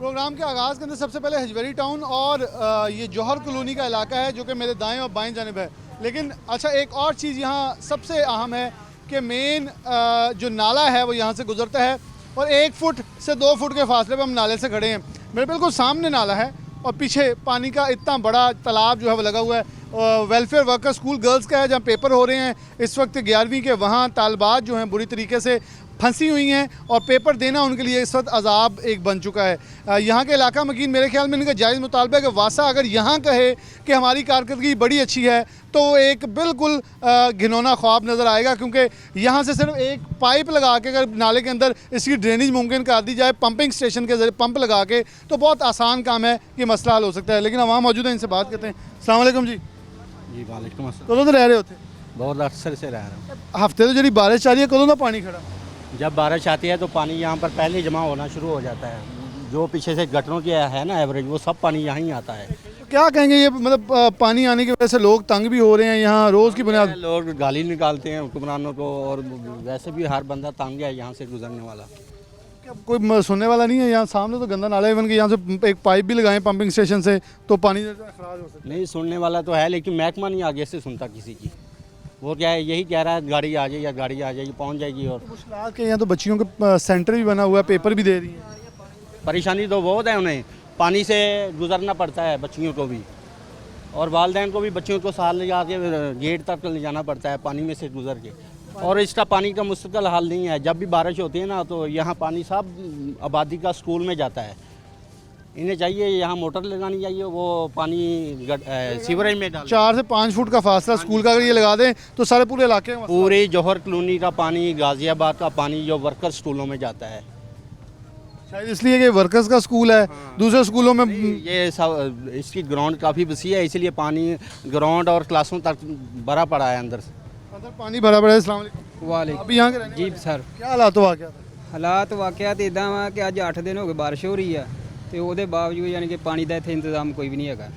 Programme के आगाज़ के अंदर सबसे पहले हजवेरी टाउन और ये जौहर कॉलोनी का इलाका है जो कि मेरे दाएं और बाएं जानिब है। लेकिन अच्छा, एक और चीज़ यहाँ सबसे अहम है कि मेन जो नाला है वो यहाँ से गुजरता है और 1 फुट से 2 फुट के फासले पर हम नाले से खड़े हैं। मेरे बिल्कुल सामने नाला है और पीछे पानी का इतना बड़ा तालाब जो है वो लगा हुआ है। वेलफेयर वर्कर स्कूल गर्ल्स का है जहाँ पेपर हो रहे हैं इस वक्त 11वीं के। वहाँ तालबात जो हैं बुरी तरीके से फंसी हुई हैं और पेपर देना उनके लिए इस वक्त अजाब एक बन चुका है। यहाँ के इलाका मकीन मेरे ख्याल में इनका जायज़ मुतालबा है कि वासा अगर यहाँ कहे कि हमारी कारकर्दगी बड़ी अच्छी है तो एक बिल्कुल घिनौना ख्वाब नज़र आएगा, क्योंकि यहाँ से सिर्फ एक पाइप लगा के अगर नाले के अंदर इसकी ड्रेनेज मुमकिन कर दी जाए पंपिंग स्टेशन के जरिए पंप लगा के तो बहुत आसान काम है कि मसला हल हो सकता है। लेकिन वहाँ मौजूद है, इनसे बात करते हैं। अस्सलाम वालेकुम जी। जी वालेकुम अस्सलाम। कदों तो रह रहे होते? बहुत अरसे से रह रहा हूँ। हफ्ते तो जी बारिश आ रही है, कदों का पानी खड़ा? जब बारिश आती है तो पानी यहाँ पर पहले ही जमा होना शुरू हो जाता है। जो पीछे से गटरों की है ना एवरेज, वो सब पानी यहाँ ही आता है। तो क्या कहेंगे ये मतलब पानी आने की वजह से लोग तंग भी हो रहे हैं यहाँ रोज़ की बुनियाद? लोग गाली निकालते हैं हुक्मरानों को और वैसे भी हर बंदा तंग है यहाँ से गुजरने वाला। क्या कोई सुनने वाला नहीं है? यहाँ सामने तो गंदा नाला है, इवन कि यहाँ से एक पाइप भी लगाएं पंपिंग स्टेशन से तो पानी खराब हो सकता है। नहीं सुनने वाला तो है, लेकिन महकमा नहीं आगे से सुनता किसी की। वो क्या है, यही कह रहा है गाड़ी आ जाए या गाड़ी आ जाएगी पहुँच जाएगी। और मुश्किलात के यहाँ तो बच्चियों का सेंटर भी बना हुआ है, पेपर भी दे रही हैं। परेशानी तो बहुत है, उन्हें पानी से गुजरना पड़ता है बच्चियों को भी, और वालिदैन को भी बच्चियों को साथ ले जाके गेट तक ले जाना पड़ता है पानी में से गुजर के। और इसका पानी का मुस्तकिल हाल नहीं है। जब भी बारिश होती है ना तो यहाँ पानी सब आबादी का स्कूल में जाता है। इन्हें चाहिए यहाँ मोटर लगानी चाहिए, वो पानी सीवरेज में डाल। 4 से 5 फुट का फासला स्कूल का अगर ये लगा दें तो सारे पूरे इलाके में पूरे जौहर कॉलोनी का पानी, गाजियाबाद का पानी जो वर्कर स्कूलों में जाता है। शायद इसलिए कि वर्कर्स का स्कूल है। दूसरे स्कूलों में ये सब इसकी ग्राउंड काफ़ी वसी है, इसलिए पानी ग्राउंड और क्लासों तक भरा पड़ा है अंदर से। अंदर पानी भरा पड़ा है। अस्सलाम वालेकुम। वालेकुम। अभी यहाँ के रहने जी वाले? सर, क्या हालात हुआ क्या? ਹਾਲਾਤ ਵਾਕਿਆ ਤੇ ਇਦਾਂ ਵਾ ਕਿ ਅੱਜ 8 ਦਿਨ ਹੋ ਗਏ ਬਾਰਿਸ਼ ਹੋ ਰਹੀ ਆ ਤੇ ਉਹਦੇ ਬਾਵਜੂਦ ਯਾਨੀ ਕਿ ਪਾਣੀ ਦਾ ਇੱਥੇ ਇੰਤਜ਼ਾਮ ਕੋਈ ਵੀ ਨਹੀਂ ਹੈਗਾ।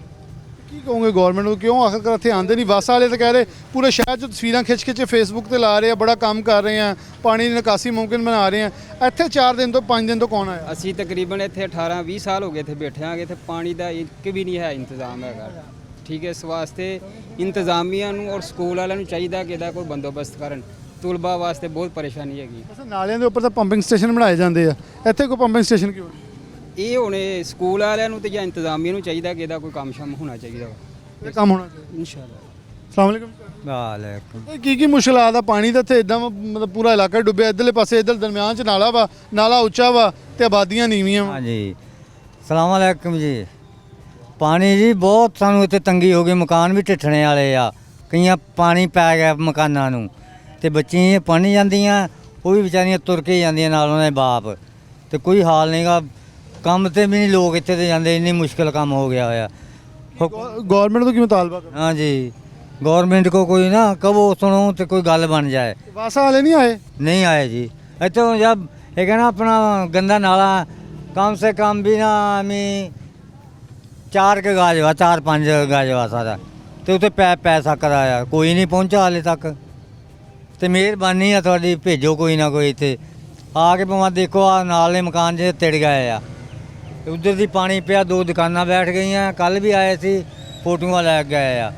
ਕੀ ਕਹੋਗੇ ਗਵਰਨਮੈਂਟ ਨੂੰ, ਕਿਉਂ ਆਖਰਕਾਰ ਇੱਥੇ ਆਉਂਦੇ ਨਹੀਂ? ਵਾਸਾ ਵਾਲੇ ਤਾਂ ਕਹਿ ਰਹੇ ਪੂਰੇ ਸ਼ਹਿਰ 'ਚ ਤਸਵੀਰਾਂ ਖਿੱਚ ਖਿੱਚ ਫੇਸਬੁੱਕ ਤੇ ਲਾ ਰਹੇ ਆ, ਬੜਾ ਕੰਮ ਕਰ ਰਹੇ ਆ, ਪਾਣੀ ਦੀ ਨਿਕਾਸੀ ਮੁਮਕਿਨ ਬਣਾ ਰਹੇ ਆ। ਇੱਥੇ 4 ਦਿਨ ਤੋਂ 5 ਦਿਨ ਤੋਂ ਕੌਣ ਆਇਆ? ਅਸੀਂ ਤਕਰੀਬਨ ਇੱਥੇ 18-20 ਸਾਲ ਹੋ ਗਏ ਇੱਥੇ ਬੈਠੇ ਆਂਗੇ ਤੇ ਪਾਣੀ ਦਾ ਇੱਕ ਵੀ ਨਹੀਂ ਹੈ ਇੰਤਜ਼ਾਮ ਹੈਗਾ। ਠੀਕ ਹੈ, ਇਸ ਵਾਸਤੇ ਇੰਤਜ਼ਾਮੀਆਂ ਨੂੰ ਔਰ ਸਕੂਲ ਵਾਲਿਆਂ ਨੂੰ ਚਾਹੀਦਾ ਕਿ ਇਹਦਾ ਕੋਈ ਬੰਦੋਬਸਤ ਕਰਨ। ਤੁਲਬਾ ਵਾਸਤੇ ਬਹੁਤ ਪਰੇਸ਼ਾਨੀ ਹੈਗੀ। ਅੱਛਾ, ਨਾਲਿਆਂ ਦੇ ਉੱਪਰ ਤਾਂ ਪੰਪਿੰਗ ਸਟੇਸ਼ਨ ਬਣਾਏ ਜਾਂਦੇ ਆ, ਇੱਥੇ ਕੋਈ ਪੰਪਿੰਗ ਸਟੇਸ਼ਨ ਕਿਉਂ ਨਹੀਂ? ਇਹ ਹੁਣ ਸਕੂਲ ਵਾਲਿਆਂ ਨੂੰ ਤੇ ਜਾਂ ਇੰਤਜ਼ਾਮੀਆਂ ਨੂੰ ਚਾਹੀਦਾ ਕਿ ਇਹਦਾ ਕੋਈ ਕੰਮ ਸ਼ਮ ਹੋਣਾ ਚਾਹੀਦਾ ਵਾ। ਇਹ ਕੰਮ ਹੋਣਾ ਚਾਹੀਦਾ। ਇਨਸ਼ਾਅੱਲਾ। अस्सलाम वालेकुम। ਵਾਲੇਕੁਮ। ਇਹ ਕੀ ਮੁਸ਼ਕਿਲਾਤ ਆ? ਪਾਣੀ ਤਾਂ ਇੱਥੇ ਇਦਾਂ ਮਤਲਬ ਪੂਰਾ ਇਲਾਕਾ ਡੁੱਬਿਆ, ਇੱਧਰਲੇ ਪਾਸੇ ਇੱਧਰ ਦਰਮਿਆਨ 'ਚ ਨਾਲਾ ਵਾ, ਨਾਲਾ ਉੱਚਾ ਵਾ ਤੇ ਆਬਾਦੀਆਂ ਨੀਵੀਆਂ ਵਾ। हाँ जी, ਸਲਾਮ ਅਲੈਕੁਮ ਜੀ। ਪਾਣੀ ਜੀ ਬਹੁਤ ਸਾਨੂੰ ਇੱਥੇ ਤੰਗੀ ਹੋ ਗਈ, ਮਕਾਨ ਵੀ ਢਿੱਠਣੇ ਵਾਲੇ ਆ, ਕਈਆਂ ਪਾਣੀ ਪੈ ਗਿਆ ਮਕਾਨਾਂ ਨੂੰ ਤੇ ਬੱਚੀਆਂ ਪੜ੍ਹਨ ਜਾਂਦੀਆਂ, ਉਹ ਵੀ ਵਿਚਾਰੀਆਂ ਤੁਰ ਕੇ ਜਾਂਦੀਆਂ ਨਾਲ ਉਹਨਾਂ ਦੇ ਬਾਪ, ਤੇ ਕੋਈ ਹਾਲ ਨਹੀਂਗਾ। ਕੰਮ ਤੇ ਵੀ ਨਹੀਂ ਲੋਕ ਇੱਥੇ ਤੇ ਜਾਂਦੇ, ਇੰਨੀ ਮੁਸ਼ਕਿਲ ਕੰਮ ਹੋ ਗਿਆ ਹੋਇਆ। गवर्नमेंट तो क्यों मुतालबा करो? हाँ जी, गवर्नमेंट को कोई ना कहो सुनो तो कोई गल बन जाए। वासा वाले नहीं आए? नहीं आए जी। इतो जब एक है ना अपना गंदा नाला कम से कम भी ना हमें 4 के गाज वा, 4-5 गाज वा सारा, तो उत्ते पै सकदा आ, कोई नहीं पहुंचा हाले तक। तो मेहरबानी है थोड़ी, भेजो कोई ना कोई इत्थे आके। भावें देखो आ नाले मकान जे तिड़ गए आ, उधर दी पानी पिया, 2 दुकानां बैठ गई। कल भी आए थे, फोटोआं लै गए आ,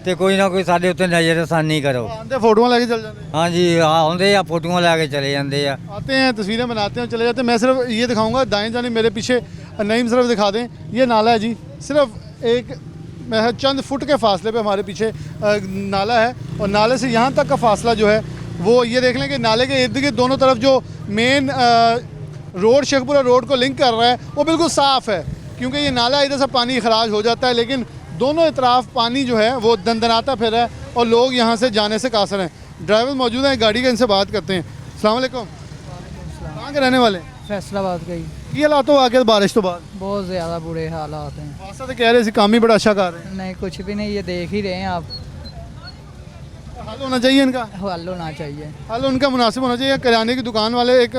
तो कोई ना कोई साडे उत्ते नज़रसानी करो। आते फोटोआं लेके चल जाते हैं। हाँ जी, आते आ फोटोआं लैके चले जाते आ। आते हैं, तस्वीरें बनाते हैं, चले जाते हैं। मैं सिर्फ ये दिखाऊंगा, दाएं जाने मेरे पीछे नईम सिर्फ दिखा दें, ये नाला है जी। सिर्फ एक चंद फुट के फासले पे हमारे पीछे नाला है और नाले से यहाँ तक का फासला जो है वो ये देख लें कि नाले के इर्द गिर्द दोनों तरफ जो मेन रोड शेखपुरा रोड को लिंक कर रहा है वो बिल्कुल साफ़ है, क्योंकि ये नाला इधर से पानी खराज हो जाता है, लेकिन दोनों इतराफ पानी जो है वो दंदनाता फिर है और लोग यहाँ से जाने से कासर हैं। ड्राइवर मौजूद हैं गाड़ी का, इनसे बात करते हैं। अस्सलाम वालेकुम। कहाँ के रहने वाले? फैसलाबाद का ही। ये हालात हो आके बारिश तो बाद बहुत ज़्यादा बुरे हालात हैं। वासा तो कह रहे थे काम ही बड़ा अच्छा कर रहे हैं। नहीं, कुछ भी नहीं, ये देख ही रहे हैं आप। हल होना चाहिए इनका, हल होना चाहिए। हल उनका मुनासिब होना चाहिए। किराने की दुकान वाले एक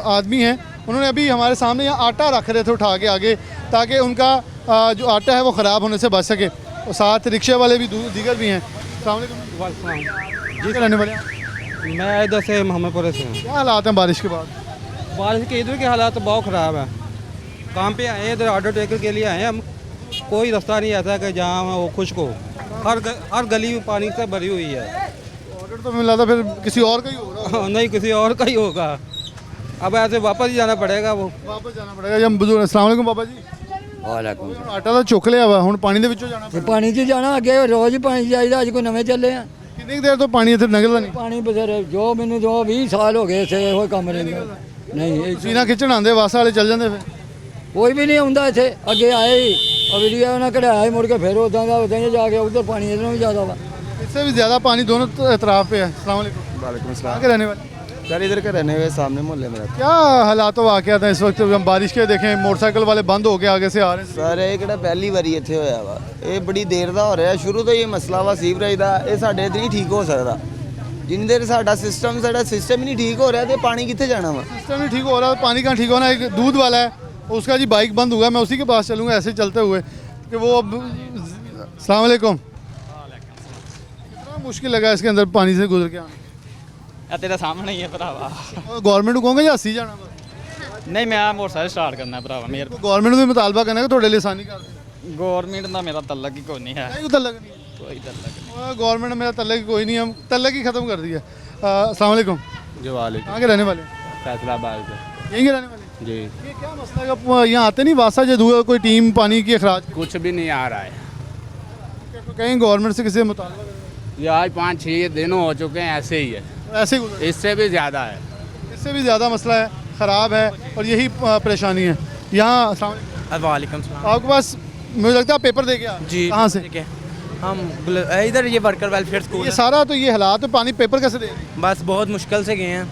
आदमी हैं, उन्होंने अभी हमारे सामने यहाँ आटा रख रहे थे उठा के आगे, ताकि उनका जो आटा है वो ख़राब होने से बच सके। और साथ रिक्शे वाले भी दीगर भी हैं। अस्सलाम वालेकुम। जी रहने वाले मैं इधर से मोहम्मदपुर से हूँ। क्या हालात हैं बारिश के बाद? बारिश के इधर के हालात तो बहुत ख़राब है। काम पे आए हैं, इधर ऑर्डर टेकर के लिए आए हैं हम। कोई रास्ता नहीं ऐसा कि जहाँ वो खुश्क हो। हर गली में पानी से भरी हुई है। ऑर्डर तो मिला था, फिर किसी और का ही होगा। नहीं, किसी और का ही होगा। अब ऐसे वापस ही जाना पड़ेगा। वो वापस जाना पड़ेगा। जब बुजुर्ग अस्सलाम वालेकुम बाबा जी। वालेकुम आटा तो चुक लिया वा, हुण पानी दे विचों जाना ਤੇ ਪੈਣਾ। ਪਾਣੀ 'ਚ ਜਾਣਾ ਅੱਗੇ ਰੋਜ਼ ਹੀ ਪਾਣੀ ਚਾਹੀਦਾ ਅੱਜ ਕੋਈ ਨਵੇਂ ਚੱਲੇ ਆ ਕਿੰਨੀ ਕੁ ਦੇਰ ਤੋਂ ਪਾਣੀ ਇੱਥੇ ਨਿਕਲਦਾ ਨਹੀਂ? ਪਾਣੀ ਬਥੇਰੇ ਜੋ ਮੈਨੂੰ ਜੋ 20 ਸਾਲ ਹੋ ਗਏ ਇੱਥੇ ਇਹੋ ਕੰਮ ਰਹਿੰਦਾ ਨਹੀਂ ਇਹ ਸੀਨਾ ਖਿੱਚਣ ਆਉਂਦੇ ਵਾਸਾ ਵਾਲੇ ਚੱਲ ਜਾਂਦੇ ਫਿਰ। ਕੋਈ ਵੀ ਨਹੀਂ ਆਉਂਦਾ ਇੱਥੇ ਅੱਗੇ ਆਏ ਹੀ ਆ ਵੀਡੀਓ ਉਹਨਾਂ ਕਢਾਇਆ ਹੀ ਮੁੜ ਕੇ ਫਿਰ ਉਦਾਂ ਦਾ ਉਦਾਂ ਹੀ ਜਾ ਕੇ ਉਧਰ ਪਾਣੀ ਇਧਰੋਂ ਵੀ ਜ਼ਿਆਦਾ ਵਾ इससे भी ज़्यादा पानी दोनों तरफ पे है। अस्सलाम वालेकुम। वालेकुम कहाँ सलाम। के रहने वाले? सर इधर के रहने हुए सामने मोहल्ले में रहते क्या हालात वाक़यात हैं इस वक्त? हम बारिश के देखें, मोटरसाइकिल वाले बंद होके आगे से आ रहे हैं। ਸਰ ਇਹ ਕਿਹੜਾ ਪਹਿਲੀ ਵਾਰੀ ਇੱਥੇ ਹੋਇਆ ਵਾ, ਇਹ ਬੜੀ ਦੇਰ ਦਾ ਹੋ ਰਿਹਾ। ਸ਼ੁਰੂ ਤੋਂ ਹੀ ਇਹ ਮਸਲਾ ਵਾ ਸੀਵਰੇਜ ਦਾ, ਇਹ ਸਾਡੇ ਇੱਧਰ ਨਹੀਂ ਠੀਕ ਹੋ ਸਕਦਾ ਜਿੰਨੀ ਦੇਰ ਸਾਡਾ ਸਿਸਟਮ ਹੀ ਨਹੀਂ ਠੀਕ ਹੋ ਰਿਹਾ ਤੇ ਪਾਣੀ ਕਿੱਥੇ जाना वा। सिस्टम ही ठीक हो रहा है, पानी कहाँ ठीक होना है? एक दूध वाला है, उसका जी बाइक बंद हुआ, मैं उसी के पास चलूँगा ऐसे चलते हुए कि वो अब। अस्सलाम वालेकुम। कितना मुश्किल लगा इसके अंदर पानी से गुजर के आना? ਇਹ ਤੇਰੇ ਸਾਹਮਣੇ ਹੀ ਹੈ ਭਰਾਵਾ। गवर्नमेंट को कहोगे या हसी जाना? ਨਹੀਂ ਮੈਂ ਮੋਟਰਸਾਈਕਲ ਸਟਾਰਟ ਕਰਨਾ ਭਰਾਵਾ। ਮੇਰ गवर्नमेंट को भी मुतालबा करना है कि थोड़े लिए आसानी कर दें। ਗਵਰਨਮੈਂਟ ਦਾ ਮੇਰਾ ਤਲਕ ਹੀ ਕੋਈ ਨਹੀਂ ਹੈ। नहीं तल्लक नहीं है। ਕੋਈ तलक नहीं। गवर्नमेंट ने मेरा तल्लक कोई नहीं, हम तल्लक ही ख़त्म कर दिया। अस्सलाम वालेकुम। जो वालेकुम कहाँ के रहने वाले? फैसलाबाद से यहीं के रहने वाले? जी ये क्या मसला है कि यहाँ आते नहीं वासा जदू कोई टीम पानी की अखराज? कुछ भी नहीं आ रहा है। कहीं गवर्नमेंट से किसी से मुतालबा करें? ये आज 5-6 दिन हो चुके हैं, ऐसे ही है, ऐसे ही गुजर। इससे भी ज़्यादा है। इससे भी ज़्यादा मसला है, ख़राब है और यही परेशानी है यहाँ। अस्सलाम वालेकुम। वालेकुम सलाम। आपके पास मुझे लगता है पेपर दे के आ जी कहाँ से? ठीक है, हम इधर ये वर्कर वेलफेयर स्कूल ये है। सारा तो ये हालात है, पानी पेपर कैसे दे? बस बहुत मुश्किल से गए हैं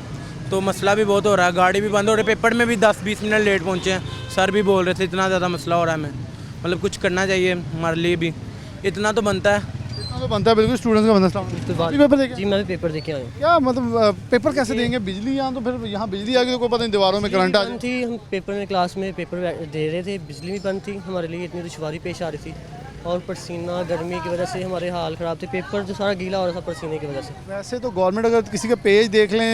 तो मसला भी बहुत हो रहा है, गाड़ी भी बंद हो रही है, पेपर में भी 10-20 मिनट लेट पहुँचे हैं। सर भी बोल रहे थे इतना ज़्यादा मसला हो रहा है, हमें मतलब कुछ करना चाहिए हमारे लिए भी, इतना तो बनता है। इतना तो बनता है, बिल्कुल स्टूडेंट्स का बनता है। पेपर दे के? जी मैं भी पेपर देके आया हूँ। क्या मतलब पेपर कैसे देंगे? बिजली यहाँ तो फिर यहाँ बिजली आ गई तो कोई पता नहीं, दीवारों में करंट आ जाए। थी हम पेपर में क्लास में पेपर दे रहे थे, बिजली भी बंद थी, हमारे लिए इतनी दुश्वारी पेश आ रही थी और पसीना गर्मी की वजह से हमारे हाल ख़राब थे, पेपर जो सारा गीला हो रहा था पसीने की वजह से। वैसे तो गवर्नमेंट अगर किसी का पेज देख लें,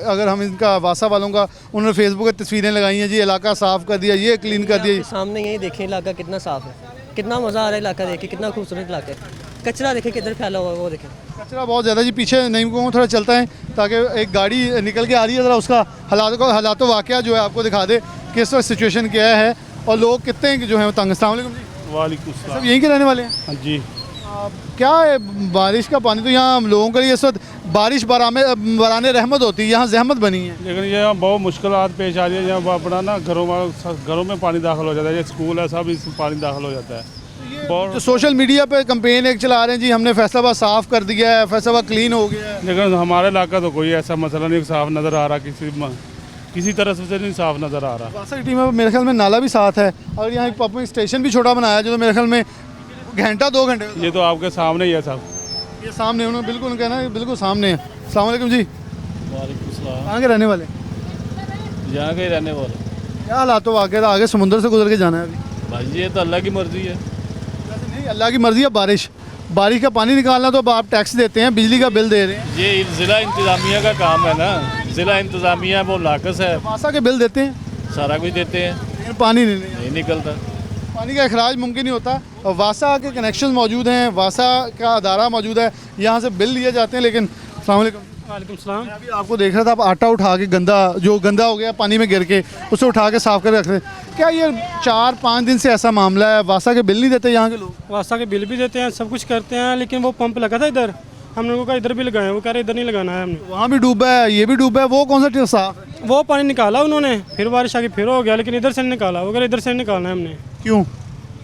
अगर हम इनका वासा वालों का, उन्होंने फेसबुक पर तस्वीरें लगाई हैं जी, इलाका साफ़ कर दिया, ये क्लीन कर दिया। सामने यही देखें इलाका कितना साफ़ है, कितना मज़ा आ रहा है इलाका देखे, कितना खूबसूरत इलाका है। कचरा देखें किधर फैला हुआ है वो देखें। कचरा बहुत ज़्यादा जी, पीछे नहीं को थोड़ा चलता है ताकि एक गाड़ी निकल के आ रही है, ज़रा उसका हालात वाक़या जो है आपको दिखा दे कि इस वक्त सिचुएशन क्या है और लोग कितने जो है तंग। अस्सलाम वालेकुम जी। वालेकुम सब यहीं के रहने वाले हैं? हाँ जी। क्या है बारिश का पानी तो यहाँ हम लोगों के लिए इस वक्त बारिश बराने रहमत होती है, यहाँ जहमत बनी है। लेकिन ये बहुत मुश्किलात पेश आ रही है। यहाँ अपना ना घरों में पानी दाखिल हो जाता है, ये स्कूल है सब इसमें पानी दाखिल हो जाता है। जो सोशल मीडिया पे कंपेन एक चला रहे हैं जी, हमने फैसलाबाद साफ़ कर दिया है, फैसलाबाद क्लीन हो गया है। लेकिन हमारे इलाका तो कोई ऐसा मसला नहीं साफ नज़र आ रहा, किसी तरह से नहीं साफ नज़र आ रहा। वासा सिटी में मेरे ख्याल में नाला भी साथ है और यहाँ एक पम्पिंग स्टेशन भी छोटा बनाया है जो मेरे ख्याल में घंटा 2 घंटे। ये तो आपके सामने ही है सब, ये सामने उन्होंने बिल्कुल उनका ना बिल्कुल सामने है। अस्सलाम वालेकुम जी। वालेकुम सलाम। कहाँ के रहने वाले? यहाँ के रहने वाले। क्या हालात तो आगे समुंदर से गुजर के जाना है अभी? भाई ये तो अल्लाह की मर्जी है। वैसे नहीं, अल्लाह की मर्जी है। बारिश का पानी निकालना तो अब आप टैक्स देते हैं, बिजली का बिल दे रहे हैं, ये ज़िला इंतज़ामिया का काम है ना, ज़िला इंतज़ामिया वो नाकस है, वासा के बिल देते हैं, सारा कुछ देते हैं, लेकिन पानी नहीं। नहीं निकलता। पानी का अखराज मुमकिन नहीं होता और वासा के कनेक्शन मौजूद हैं, वासा का अदारा मौजूद है, यहाँ से बिल लिए जाते हैं। लेकिन अस्सलाम वालेकुम। वालेकुम सलाम। मैं अभी आपको देख रहा था, आप आटा उठा के गंदा हो गया पानी में गिर के, उसे उठा के साफ कर रख रहे। क्या ये 4-5 दिन से ऐसा मामला है? वासा के बिल नहीं देते यहाँ के लोग? वासा के बिल भी देते हैं, सब कुछ करते हैं, लेकिन वो पंप लगा था इधर, हम लोगों का इधर भी लगाया, वो कह रहे इधर नहीं लगाना है हमने। वहाँ भी डूबा है, ये भी डूबा है, वो कौन सा साफ है? वो पानी निकाला उन्होंने, फिर बारिश आके फिर हो गया, लेकिन इधर से नहीं निकाला, वो कह रहे इधर से निकालना है हमने। क्यों?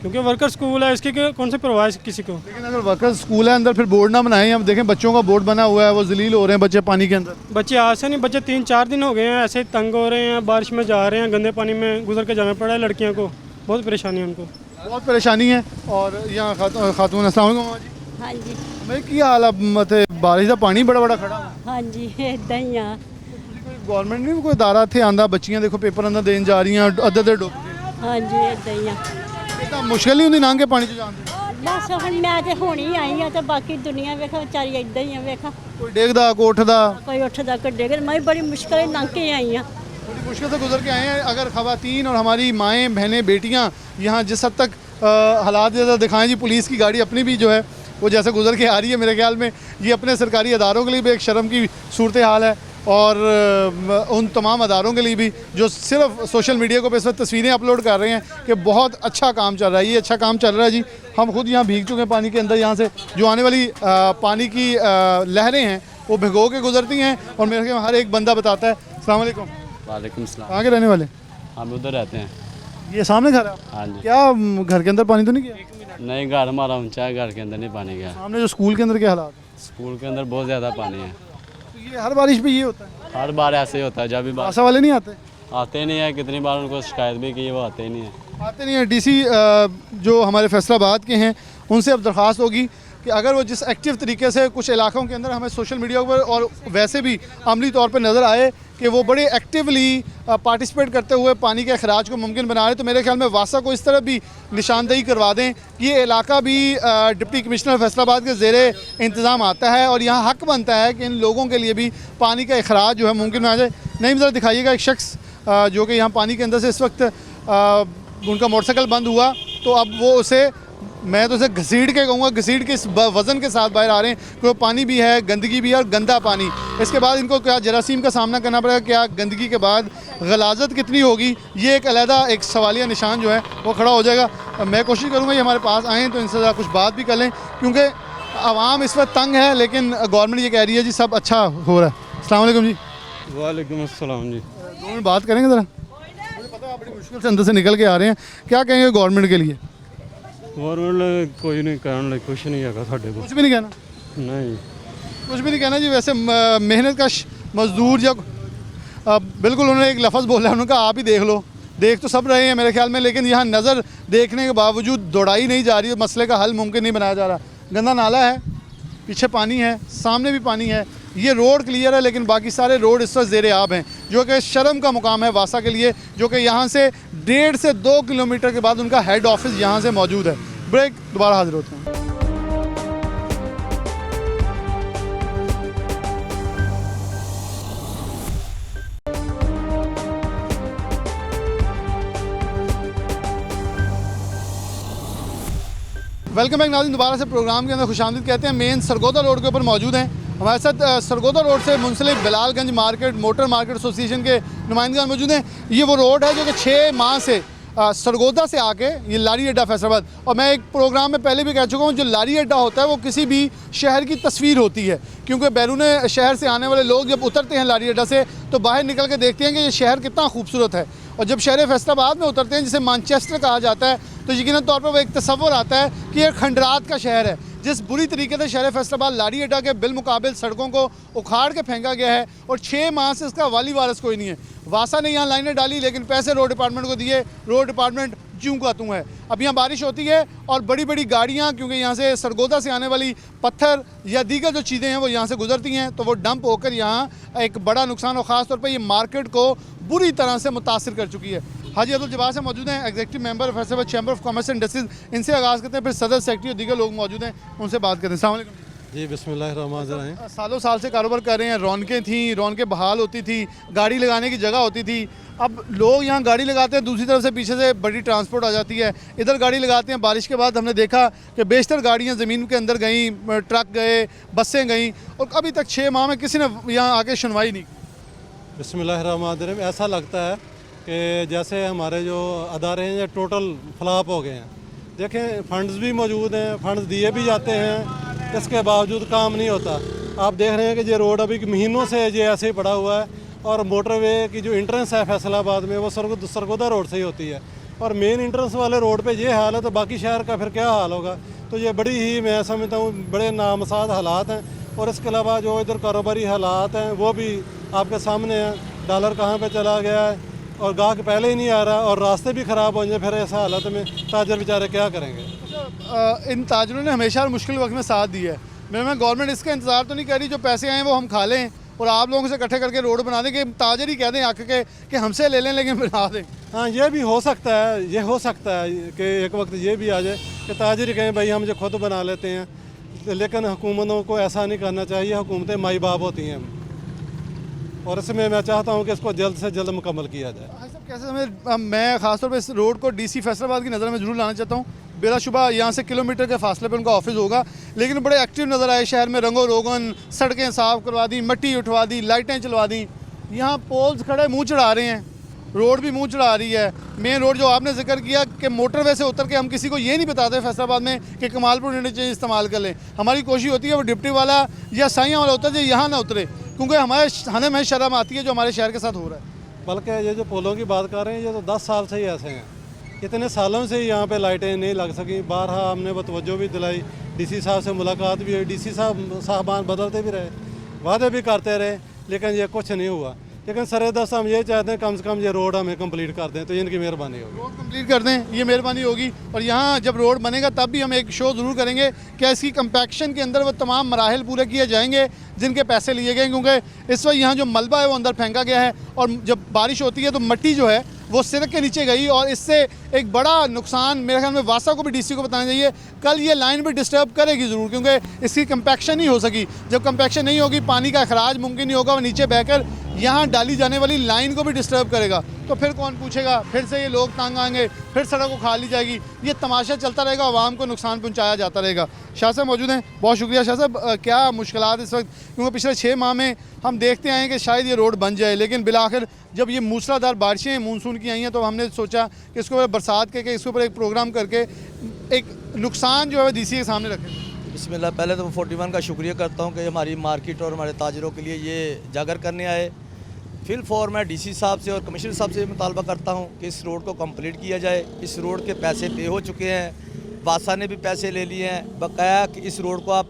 क्योंकि वर्कर स्कूल है, इसकी कौन सी परवाह है किसी को। लेकिन अगर वर्कर स्कूल है अंदर, फिर बोर्ड ना बनाए। हम देखें बच्चों का बोर्ड बना हुआ है, वो जलील हो रहे हैं बच्चे पानी के अंदर। बच्चे आज से नहीं, बच्चे 3-4 दिन हो गए हैं ऐसे तंग हो रहे हैं, बारिश में जा रहे हैं, गंदे पानी में गुजर के जाना पड़ रहा है, लड़कियों को बहुत परेशानी है उनको, बहुत परेशानी है। और यहाँ खातून अस्सलाम वालेकुम मामा जी। हाँ जी मैं की हाल है मत बारिश का पानी बड़ा खड़ा हुआ। हाँ जी इदा ही आ गवर्नमेंट नहीं कोई अदारा इतने आंदा, बच्चियां देखो पेपर अंदर देन जा रही हैं, अद्धे डुब गए। हाँ जी इदा ही आ इतना मुश्किल नहीं होंगी नांग के पानी च जाते? बस हम मैं तो हुणी आई हाँ, तो बाकी दुनिया वेखा बेचारी इदा ही आ, वेखा कोई डेगदा कोई उठदा, कोई उठदा कोई डिगदा, मैं बड़ी मुश्किल लंघ के आई हाँ। बड़ी मुश्किल से गुजर के आए हैं। अगर ख़वातीन और हमारी माएँ बहनें बेटियाँ यहाँ जिस हद तक हालात ज़्यादा दिखाएं जी, पुलिस की गाड़ी अपनी भी जो है वो जैसे गुजर के आ रही है, मेरे ख्याल में ये अपने सरकारी अदारों के लिए भी एक शर्म की सूरत हाल है, और उन तमाम अदारों के लिए भी जो सिर्फ सोशल मीडिया को पे इस वक्त तस्वीरें अपलोड कर रहे हैं कि बहुत अच्छा काम चल रहा है। ये अच्छा काम चल रहा है जी। हम खुद यहाँ भीग चुके हैं पानी के अंदर। यहाँ से जो आने वाली पानी की लहरें हैं वो भिगो के गुजरती हैं, और मेरे ख्याल में हर एक बंदा बताता है। अस्सलाम वालेकुम। वालेकुम सलाम। कहाँ के रहने वाले? हम उधर रहते हैं। ये सामने घर है? हाँ जी। क्या घर के अंदर पानी तो नहीं गया? नहीं, घर हमारा ऊंचा है, घर के अंदर नहीं पानी गया। सामने जो स्कूल के अंदर क्या हालात है? स्कूल के अंदर बहुत ज़्यादा पानी है। तो ये हर बारिश पे ये होता है? हर बार ऐसे ही होता है। जब भी बार आशा वाले नहीं आते? आते नहीं है, कितनी बार उनको शिकायत भी की, वो आते ही नहीं है। आते नहीं है। डीसी जो हमारे फैसलाबाद के हैं उनसे अब दरख्वास्त होगी कि अगर वो जिस एक्टिव तरीके से कुछ इलाकों के अंदर हमें सोशल मीडिया पर और वैसे भी अमली तौर पर नज़र आए कि वो बड़े एक्टिवली पार्टिसिपेट करते हुए पानी के अखराज को मुमकिन बना रहे, तो मेरे ख्याल में वासा को इस तरह भी निशानदेही करवा दें कि ये इलाका भी डिप्टी कमिश्नर फैसलाबाद के ज़ेरे इंतज़ाम आता है, और यहाँ हक बनता है कि इन लोगों के लिए भी पानी का अखराज जो है मुमकिन बना जाए। नहीं, ज़रा दिखाइएगा एक शख्स जो कि यहाँ पानी के अंदर से इस वक्त उनका मोटरसाइकिल बंद हुआ, तो अब वो उसे, मैं तो उसे घसीट के कहूँगा, घसीट के इस वज़न के साथ बाहर आ रहे हैं, क्योंकि पानी भी है, गंदगी भी है, और गंदा पानी। इसके बाद इनको क्या जरासीम का सामना करना पड़ेगा, क्या गंदगी के बाद गलाजत कितनी होगी, ये एक अलहदा एक सवालिया निशान जो है वो खड़ा हो जाएगा। मैं कोशिश करूँगा ये हमारे पास आएँ तो इनसे ज़रा कुछ बात भी कर लें, क्योंकि आवाम इस वक्त तंग है, लेकिन गवर्नमेंट ये कह रही है जी सब अच्छा हो रहा है। अस्सलाम वालेकुम जी। वालेकुम अस्सलाम जी। 2 मिनट बात करेंगे ज़रा? मुझे पता है आप बड़ी मुश्किल से अंदर से निकल के आ रहे हैं, क्या कहेंगे गवर्नमेंट के लिए? गवर्नमेंट कोई नहीं कहने लगे, कुछ नहीं है साढ़े को। कुछ भी नहीं कहना? नहीं, कुछ भी नहीं कहना जी। वैसे मेहनत कश मजदूर या बिल्कुल, उन्होंने एक लफ्ज़ बोला, उन्होंने कहा आप ही देख लो। देख तो सब रहे हैं मेरे ख्याल में, लेकिन यहाँ नज़र देखने के बावजूद दौड़ाई नहीं जा रही, मसले का हल मुमकिन नहीं बनाया जा रहा। गंदा नाला है, पीछे पानी है, सामने भी पानी है, ये रोड क्लियर है, लेकिन बाकी सारे रोड इस वक्त ज़ेरे आब हैं, जो कि शर्म का मुकाम है वासा के लिए, जो कि यहाँ से 1.5 से 2 किलोमीटर के बाद उनका हेड ऑफिस यहाँ से मौजूद है। ब्रेक, दोबारा हाजिर होते हैं। वेलकम बैक नाज़रीन, दोबारा से प्रोग्राम के अंदर खुशामदीद कहते हैं। मेन सरगोदा रोड के ऊपर मौजूद हैं। हमारे साथ सरगोदा रोड से मुंसलिक Bilalganj market motor market association के नुमाइंदगान मौजूद हैं। ये वो रोड है जो कि 6 माह से सरगोदा से आके ये लारी अड्डा फैसलाबाद, और मैं एक प्रोग्राम में पहले भी कह चुका हूँ, जो लारी अड्डा होता है वो किसी भी शहर की तस्वीर होती है, क्योंकि बैरून शहर से आने वाले लोग जब उतरते हैं लारी अड्डा से तो बाहर निकल के देखते हैं कि ये शहर कितना खूबसूरत है, और जब शहर फैसलाबाद में उतरते हैं जिसे मैनचेस्टर कहा जाता है, तो यकीनन तौर पर वो एक तस्वर आता है कि ये खंडरात का शहर है। जिस बुरी तरीके से शहर फैसलाबाद लारी अड्डा के बिलमुकाबिल सड़कों को उखाड़ के फेंका गया है, और 6 माह से इसका वाली वारस कोई नहीं है। वासा ने यहाँ लाइनें डाली, लेकिन पैसे रोड डिपार्टमेंट को दिए, रोड डिपार्टमेंट ज्यों का त्यों है। अब यहाँ बारिश होती है और बड़ी बड़ी गाड़ियाँ, क्योंकि यहाँ से सरगोदा से आने वाली पत्थर या दीगर जो चीज़ें हैं वो यहाँ से गुजरती हैं, तो वो डंप होकर यहाँ एक बड़ा नुकसान, और ख़ास तौर पर ये मार्केट को बुरी तरह से मुतासर कर चुकी है। हाजी अब्दुल जब्बार से मौजूद हैं, executive member Faisalabad chamber of commerce and industries. इनसे आगाज़ करते हैं, फिर सदर सेक्रेटरी और दीगर लोग मौजूद हैं, उनसे बात करते हैं। अस्सलाम वालेकुम जी। बिस्मिल्लाहिर्रहमानिर्रहीम। सालों साल से कारोबार कर रहे हैं, रौनकें थी, रौनकें बहाल होती थी, गाड़ी लगाने की जगह होती थी। अब लोग यहाँ गाड़ी लगाते हैं, दूसरी तरफ से पीछे से बड़ी ट्रांसपोर्ट आ जाती है, इधर गाड़ी लगाते हैं। बारिश के बाद हमने देखा कि बेशतर गाड़ियाँ ज़मीन के अंदर गईं, ट्रक गए, बसें गईं, और अभी तक 6 माह में किसी ने यहाँ आके सुनवाई नहीं की। बिस्मिल्लाहिर्रहमानिर्रहीम। ऐसा लगता है कि जैसे हमारे जो अदारे हैं ये टोटल फ्लॉप हो गए हैं। देखें, फंड्स भी मौजूद हैं, फंड्स दिए भी जाते हैं, इसके बावजूद काम नहीं होता। आप देख रहे हैं कि ये रोड अभी महीनों से ये ऐसे ही पड़ा हुआ है, और मोटरवे की जो इंट्रेंस है फैसलाबाद में वो सरगोदा रोड से ही होती है, और मेन इंट्रेंस वाले रोड पे ये हाल है, तो बाकी शहर का फिर क्या हाल होगा। तो ये बड़ी ही, मैं समझता हूँ, बड़े नामसाद हालात हैं। और इसके अलावा जो इधर कारोबारी हालात हैं वो भी आपके सामने हैं। डॉलर कहाँ पे चला गया है, और गाहक पहले ही नहीं आ रहा, और रास्ते भी ख़राब हो जाए, फिर ऐसा हालत में ताजर बेचारे क्या करेंगे। इन ताजरों ने हमेशा मुश्किल वक्त में साथ दिया है। मैं गवर्नमेंट इसका इंतज़ार तो नहीं कर रही जो पैसे आएँ वो हम खा लें और आप लोगों से इकट्ठे करके रोड बना दें, कि ताजर ही कह दें आके के कि हमसे ले लें लेकिन बना दें। हाँ, ये भी हो सकता है, ये हो सकता है कि एक वक्त ये भी आ जाए कि ताजर ही कहें भाई हम जो खुद बना लेते हैं, लेकिन हुकूमतों को ऐसा नहीं करना चाहिए। हुकूमतें माई बाप होती हैं। और इसमें मैं चाहता हूँ कि इसको जल्द से जल्द मुकम्मल किया जाए। भाई साहब कैसे मैं खासतौर पर इस रोड को डीसी फैसलाबाद की नज़र में ज़रूर लाना चाहता हूँ। बिलाशुबा यहाँ से किलोमीटर के फासले पर उनका ऑफिस होगा, लेकिन बड़े एक्टिव नज़र आए शहर में, रंगो रोगन, सड़कें साफ़ करवा दी, मिट्टी उठवा दी, लाइटें चलवा दी। यहाँ पोल्स खड़े मुँह चढ़ा रहे हैं, रोड भी मुँह चढ़ा रही है। मेन रोड जो आपने जिक्र किया कि मोटरवे से उतर के हम किसी को ये नहीं बताते फैसलाबाद में कि कमालपुर इंटरचेंज इस्तेमाल कर लें। हमारी कोशिश होती है वो डिप्टी वाला या साइयाँ वाला होता है जो यहाँ ना उतरे, क्योंकि हमें शर्म आती है जो हमारे शहर के साथ हो रहा है। बल्कि ये जो पुलों की बात कर रहे हैं, ये तो 10 साल से ही ऐसे हैं। इतने सालों से यहाँ पे लाइटें नहीं लग सकी। बारहा हमने तवज्जो भी दिलाई, डीसी साहब से मुलाकात भी हुई, डीसी साहबान बदलते भी रहे, वादे भी करते रहे, लेकिन ये कुछ नहीं हुआ। लेकिन सरेदस्त हम ये चाहते हैं कम से कम ये रोड हमें कंप्लीट कर दें, तो इनकी मेहरबानी होगी। रोड कंप्लीट कर दें, ये मेहरबानी होगी। और यहाँ जब रोड बनेगा तब भी हम एक शो ज़रूर करेंगे कि इसकी कंपैक्शन के अंदर वो तमाम मराहल पूरे किए जाएंगे जिनके पैसे लिए गए, क्योंकि इस वक्त यहाँ जो मलबा है वो अंदर फेंका गया है और जब बारिश होती है तो मिट्टी जो है वो सड़क के नीचे गई और इससे एक बड़ा नुकसान मेरे ख्याल में वासा को भी डीसी को बताना चाहिए। कल ये लाइन भी डिस्टर्ब करेगी ज़रूर, क्योंकि इसकी कंपैक्शन नहीं हो सकी। जब कंपैक्शन नहीं होगी पानी का अखराज मुमकिन नहीं होगा, वो नीचे बहकर यहाँ डाली जाने वाली लाइन को भी डिस्टर्ब करेगा। तो फिर कौन पूछेगा, फिर से ये लोग तंग आएंगे, फिर सड़क उखाड़ ली जाएगी, ये तमाशा चलता रहेगा, आवाम को नुकसान पहुँचाया जाता रहेगा। शाह साहब मौजूद हैं, बहुत शुक्रिया शाह साहब। क्या मुश्किलात इस वक्त, क्योंकि पिछले 6 माह में हम देखते आए कि शायद ये रोड बन जाए, लेकिन बिलाखिर जब ये मूसलाधार बारिशें मानसून की आई हैं तो हमने सोचा कि इसके ऊपर बरसात के इसके ऊपर एक प्रोग्राम करके एक नुकसान जो है डीसी के सामने रखें। बिस्मिल्लाह, पहले तो 41 का शुक्रिया करता हूँ कि हमारी मार्केट और हमारे ताजरों के लिए ये जागर करने आए। फिल फॉर मैं डीसी साहब से और कमिश्नर साहब से मुतालबा करता हूँ कि इस रोड को कंप्लीट किया जाए। इस रोड के पैसे पे हो चुके हैं, वासा ने भी पैसे ले लिए हैं, बकाया कि इस रोड को आप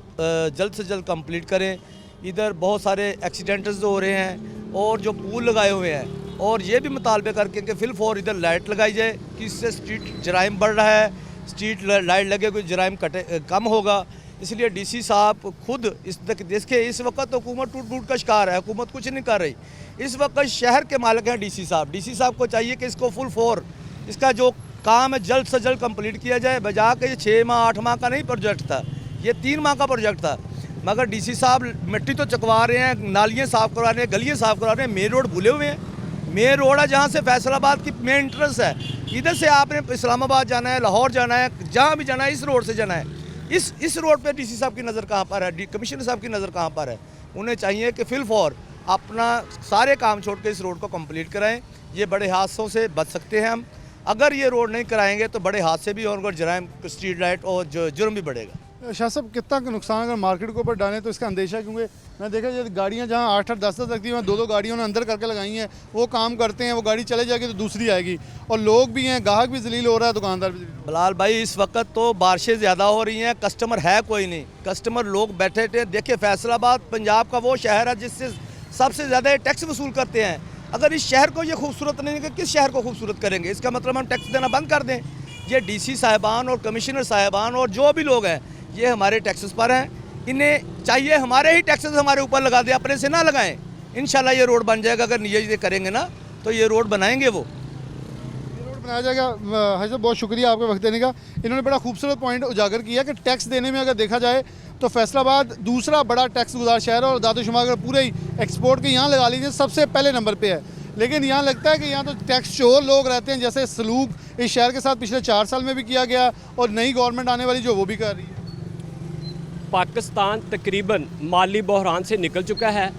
जल्द से जल्द कंप्लीट करें। इधर बहुत सारे एक्सीडेंट्स हो रहे हैं और जो पुल लगाए हुए हैं, और ये भी मुतालबे करके कि फिल फॉर इधर लाइट लगाई जाए कि इससे स्ट्रीट जराइम बढ़ रहा है, स्ट्रीट लाइट लगे कोई जराइम कम होगा। इसलिए डीसी साहब खुद देखिए इस वक्त हुकूमत टूट का शिकार है, हुकूमत कुछ नहीं कर रही। इस वक्त शहर के मालिक हैं डीसी साहब। डीसी साहब को चाहिए कि इसको फुल फोर इसका जो काम है जल्द से जल्द कंप्लीट किया जाए, बजा के ये 6 माह 8 माह का नहीं प्रोजेक्ट था, ये 3 माह का प्रोजेक्ट था। मगर डीसी साहब मिट्टी तो चकवा रहे हैं, नालियाँ साफ़ करवा रहे हैं, गलियाँ साफ़ करवा रहे हैं, मेन रोड भूले हुए हैं। मेन रोड है जहाँ से फैसलाबाद की मेन एंट्रेंस है, इधर से आपने इस्लामाबाद जाना है, लाहौर जाना है, जहाँ भी जाना है इस रोड से जाना है। इस रोड पे डीसी साहब की नज़र कहाँ पर है, कमिश्नर साहब की नज़र कहाँ पर है? उन्हें चाहिए कि फिल फॉर अपना सारे काम छोड़ के इस रोड को कंप्लीट कराएं। ये बड़े हादसों से बच सकते हैं हम। अगर ये रोड नहीं कराएंगे तो बड़े हादसे भी होंगे और जराइम, स्ट्रीट लाइट और जुर्म भी बढ़ेगा। शाह साहब कितना का नुकसान अगर मार्केट के ऊपर डालें तो इसका अंदेशा है, क्योंकि मैं देखा ये गाड़ियाँ जहाँ 8-8 10-10 लगती हैं, 2-2 गाड़ियों ने अंदर करके लगाई हैं, वो काम करते हैं, वो गाड़ी चले जाएगी तो दूसरी आएगी, और लोग भी हैं, ग्राहक भी जलील हो रहा है, दुकानदार भी। बिलाल भाई इस वक्त तो बारिशें ज़्यादा हो रही हैं, कस्टमर है कोई नहीं, कस्टमर लोग बैठे थे। देखिए फैसलाबाद पंजाब का वो शहर है जिससे सबसे ज़्यादा टैक्स वसूल करते हैं। अगर इस शहर को ये खूबसूरत नहीं है, किस शहर को खूबसूरत करेंगे? इसका मतलब हम टैक्स देना बंद कर दें। ये डीसी साहिबान और कमिश्नर साहिबान और जो भी लोग हैं ये हमारे टैक्सेस पर हैं, इन्हें चाहिए हमारे ही टैक्सेस हमारे ऊपर लगा दें, अपने से ना लगाएं। इंशाल्लाह ये रोड बन जाएगा, अगर नियत करेंगे ना तो ये रोड बनाएंगे, वो रोड बनाया जाएगा। हाजी साहब बहुत शुक्रिया आपका वक्त देने का। इन्होंने बड़ा खूबसूरत पॉइंट उजागर किया कि टैक्स देने में अगर देखा जाए तो फैसलाबाद दूसरा बड़ा टैक्स गुजार शहर है और दादोशुमार अगर पूरे ही एक्सपोर्ट के यहाँ लगा लीजिए सबसे पहले नंबर पे है। लेकिन यहाँ लगता है कि यहाँ तो टैक्स चोर लोग रहते हैं, जैसे सलूक इस शहर के साथ पिछले 4 साल में भी किया गया और नई गवर्नमेंट आने वाली जो वो भी कर रही है। पाकिस्तान तकरीबन माली बहरान से निकल चुका है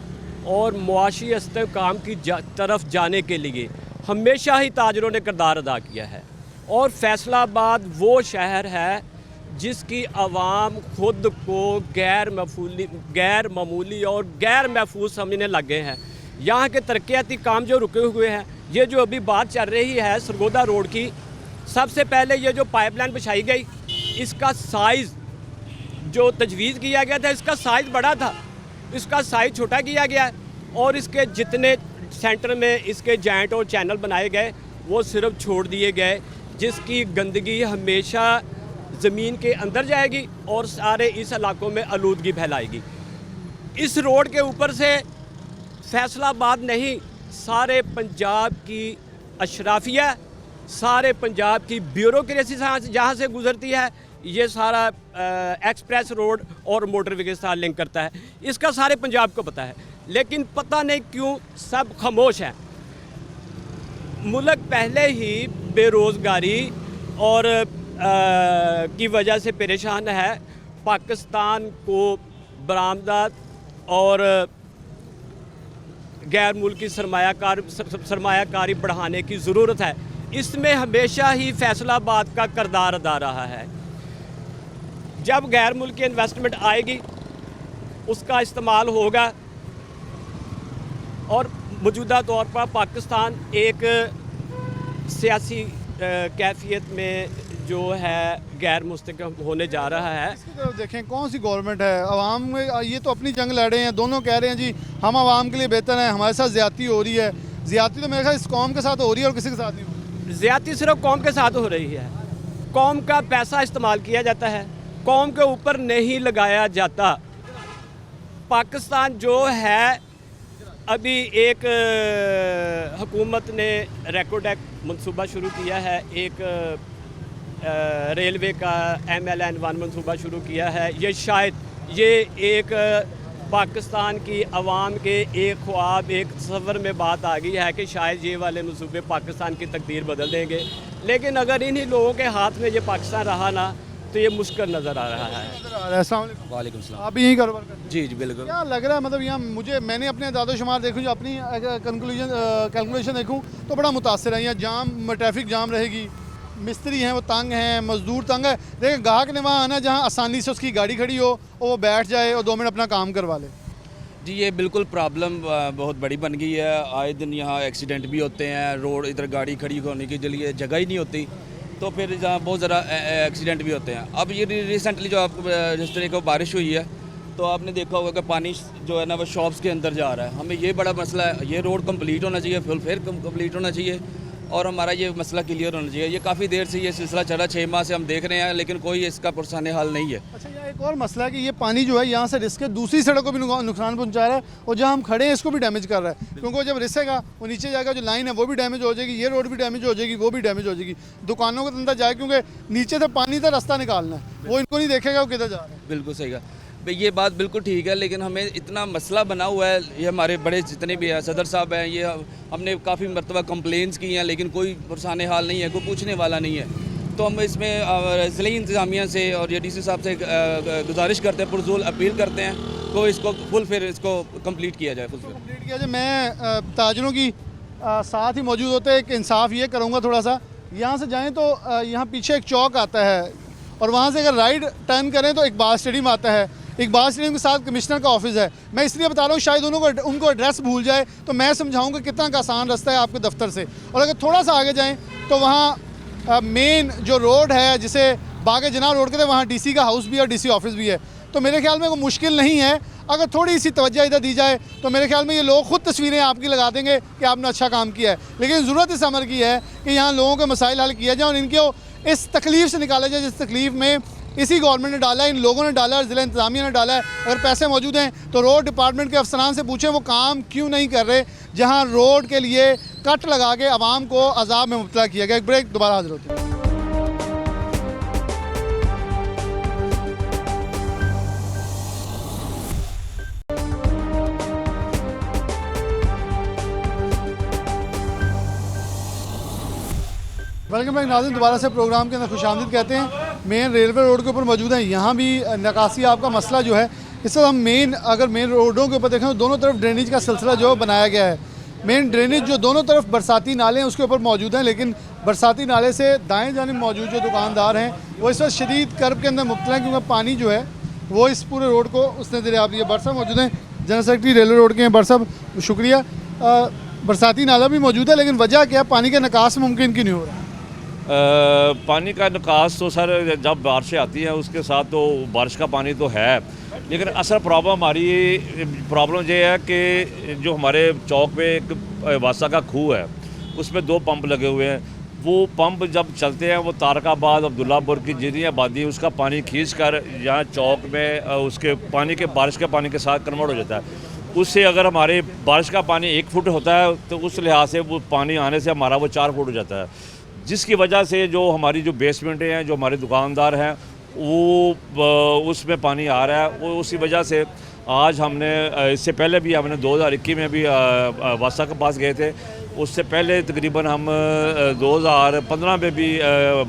और मुआशी इस्तेहकाम की तरफ जाने के लिए हमेशा ही ताजरों ने किरदार अदा किया है। और फैसलाबाद वो शहर है जिसकी आवाम खुद को गैर मामूली और गैर महफूज समझने लगे हैं। यहाँ के तरक्याती काम जो रुके हुए हैं, ये जो अभी बात चल रही है सरगोदा रोड की, सबसे पहले ये जो पाइपलाइन बिछाई गई इसका साइज़ जो तजवीज़ किया गया था इसका साइज़ बड़ा था, इसका साइज़ छोटा किया गया है और इसके जितने सेंटर में इसके जॉइंट और चैनल बनाए गए वो सिर्फ छोड़ दिए गए, जिसकी गंदगी हमेशा ज़मीन के अंदर जाएगी और सारे इस इलाकों में आलूदगी फैलाएगी। इस रोड के ऊपर से फैसलाबाद नहीं, सारे पंजाब की अशराफिया, सारे पंजाब की ब्यूरोक्रेसी जहाँ से गुज़रती है, ये सारा एक्सप्रेस रोड और मोटरवे के साथ लिंक करता है। इसका सारे पंजाब को पता है। लेकिन पता नहीं क्यों सब खामोश हैं। मुल्क पहले ही बेरोज़गारी और की वजह से परेशान है। पाकिस्तान को बरामदात और गैर मुल्की सरमायाकारी बढ़ाने की ज़रूरत है। इसमें हमेशा ही फैसलाबाद का किरदार अदा रहा है। जब गैर मुल्की इन्वेस्टमेंट आएगी उसका इस्तेमाल होगा और मौजूदा तौर पर पाकिस्तान एक सियासी कैफियत में जो है गैर मुस्तकम होने जा रहा है। इसकी तरफ देखें, कौन सी गवर्नमेंट है, अवाम में ये तो अपनी जंग लड़ रहे हैं, दोनों कह रहे हैं जी हम अवाम के लिए बेहतर हैं, हमारे साथ ज़्यादती हो रही है। ज़्यादती तो मेरे ख्याल इस कौम के साथ हो रही है और किसी के साथ नहीं हो रही। ज़्यादती सिर्फ कौम के साथ हो रही है। कौम का पैसा इस्तेमाल किया जाता है, कौम के ऊपर नहीं लगाया जाता। पाकिस्तान जो है, अभी एक हुकूमत ने रेकोडेक मंसूबा शुरू किया है, एक रेलवे का MLN1 मंसूबा शुरू किया है। ये शायद ये एक पाकिस्तान की आवाम के एक ख्वाब, एक तस्वर में बात आ गई है कि शायद ये वाले मंसूबे पाकिस्तान की तकदीर बदल देंगे। लेकिन अगर इन्हीं लोगों के हाथ में ये पाकिस्तान रहा ना तो ये मुश्किल नज़र आ रहा है। अस्सलाम वालेकुम। वालेकुम सलाम। आप भी यही कारोबार करते हैं? जी जी बिल्कुल। क्या लग रहा है, मतलब यहाँ मैंने अपने दादोशुमार देखूँ, जो अपनी कैलकुलेशन देखूँ तो बड़ा मुतासर है। यहाँ जाम, ट्रैफिक जाम रहेगी, मिस्त्री हैं वो तंग हैं, मजदूर तंग है। लेकिन ग्राहक ने वहाँ आना जहाँ आसानी से उसकी गाड़ी खड़ी हो और वो बैठ जाए और 2 मिनट अपना काम करवा ले। जी ये बिल्कुल प्रॉब्लम बहुत बड़ी बन गई है। आए दिन यहाँ एक्सीडेंट भी होते हैं, रोड इधर गाड़ी खड़ी होने के लिए जगह ही नहीं होती, तो फिर जहाँ बहुत ज़्यादा एक्सीडेंट भी होते हैं। अब ये रिसेंटली जो आपको जिस तरह को बारिश हुई है तो आपने देखा होगा कि पानी जो है ना वो शॉप्स के अंदर जा रहा है। हमें ये बड़ा मसला है, ये रोड कंप्लीट होना चाहिए, फिर कंप्लीट होना चाहिए और हमारा ये मसला क्लियर होना चाहिए। ये काफ़ी देर से ये सिलसिला चला, 6 माह से हम देख रहे हैं, लेकिन कोई इसका पुरसाने हल नहीं है। अच्छा, यहाँ एक और मसला है कि ये पानी जो है यहाँ से रिस के दूसरी सड़क को भी नुकसान पहुँचा रहा है और जहाँ हम खड़े हैं इसको भी डैमेज कर रहा है, क्योंकि जब रिसेगा वो नीचे जाएगा, जो लाइन है वो भी डैमेज हो जाएगी, ये रोड भी डैमेज हो जाएगी, वो भी डैमेज हो जाएगी। दुकानों का धंधा जाए, क्योंकि नीचे से पानी का रास्ता निकालना है, वो इनको नहीं देखेगा वो किधर जा रहा है। बिल्कुल सही है भाई, ये बात बिल्कुल ठीक है, लेकिन हमें इतना मसला बना हुआ है। ये हमारे बड़े जितने भी हैं, सदर साहब हैं, ये हमने काफ़ी मरतबा कंप्लेंट्स की हैं, लेकिन कोई पुरसाने हाल नहीं है, कोई पूछने वाला नहीं है। तो हम इसमें ज़िले इंतज़ामिया से और ये DC साहब से गुजारिश करते हैं, पुरज़ोर अपील करते हैं तो इसको फिर इसको कंप्लीट किया जाए। कंप्लीट किया जाए। मैं ताजरों की साथ ही मौजूद होते एक इंसाफ ये करूँगा थोड़ा सा, यहाँ से जाएँ तो यहाँ पीछे एक चौक आता है और वहाँ से अगर राइट टर्न करें तो इकबाल स्टेडियम आता है। इकबाल स्टेडियम के साथ कमिश्नर का ऑफिस है। मैं इसलिए बता रहा हूँ, शायद उनको एड्रेस भूल जाए तो मैं समझाऊँगा कितना का आसान रास्ता है आपके दफ्तर से। और अगर थोड़ा सा आगे जाएँ तो वहाँ मेन जो रोड है, जिसे बाग जनाब रोड कहते हैं, वहाँ DC का हाउस भी है और DC ऑफिस भी है। तो मेरे ख्याल में वो मुश्किल नहीं है, अगर थोड़ी सी तवज्जो इधर दी जाए तो मेरे ख्याल में ये लोग खुद तस्वीरें आपकी लगा देंगे कि आपने अच्छा काम किया है। लेकिन ज़रूरत इस अमर की है कि यहाँ लोगों के मसाइल हल किया जाए और इनको इस तकलीफ़ से निकाला जाए जिस तकलीफ़ में इसी गवर्नमेंट ने डाला है, इन लोगों ने डाला है, ज़िला इंतज़ामिया ने डाला है। अगर पैसे मौजूद हैं तो रोड डिपार्टमेंट के अफसरान से पूछें वो काम क्यों नहीं कर रहे, जहाँ रोड के लिए कट लगा के आवाम को अजाब में मुब्तला किया गया। एक ब्रेक, दोबारा हाजिर होते हैं। वेलकम बैक नाज़रीन, दोबारा से प्रोग्राम के अंदर खुशामदीद कहते हैं। मेन रेलवे रोड के ऊपर मौजूद हैं, यहाँ भी निकासी आपका मसला जो है, इस वक्त हम अगर मेन रोडों के ऊपर देखें तो दोनों तरफ ड्रेनेज का सिलसिला जो बनाया गया है। मेन ड्रेनेज जो दोनों तरफ बरसाती नाले हैं उसके ऊपर मौजूद हैं, लेकिन बरसाती नाले से दाएँ जानिब मौजूद जो दुकानदार हैं वो इस वक्त शदीद कर्ब के अंदर मुब्तला हैं, क्योंकि पानी जो है वो इस पूरे रोड को उसने दरियाफ्त किया। बरसा मौजूद हैं, जनरल सेक्रेटरी रेलवे रोड के हैं। बर साहब शुक्रिया। बरसाती नाला भी मौजूद है, लेकिन वजह क्या, पानी का निकास मुमकिन क्यों नहीं हो रहा? पानी का निकास तो सर जब बारिशें आती हैं उसके साथ तो बारिश का पानी तो है, लेकिन असल प्रॉब्लम ये है कि जो हमारे चौक पे एक वासा का खूह है उसमें 2 पंप लगे हुए हैं। वो पंप जब चलते हैं वो तारकाबाद अब्दुल्लापुर की जितनी आबादी उसका पानी खींच कर यहाँ चौक में उसके पानी के बारिश के पानी के साथ कन्वर्ट हो जाता है। उससे अगर हमारे बारिश का पानी 1 फुट होता है तो उस लिहाज से वो पानी आने से हमारा वो 4 फुट हो जाता है, जिसकी वजह से जो हमारी जो बेसमेंटें हैं, जो हमारे दुकानदार हैं, वो उसमें पानी आ रहा है। वो उसी वजह से आज हमने इससे पहले भी हमने 2021 में भी वासा के पास गए थे। उससे पहले तकरीबन हम 2015 में भी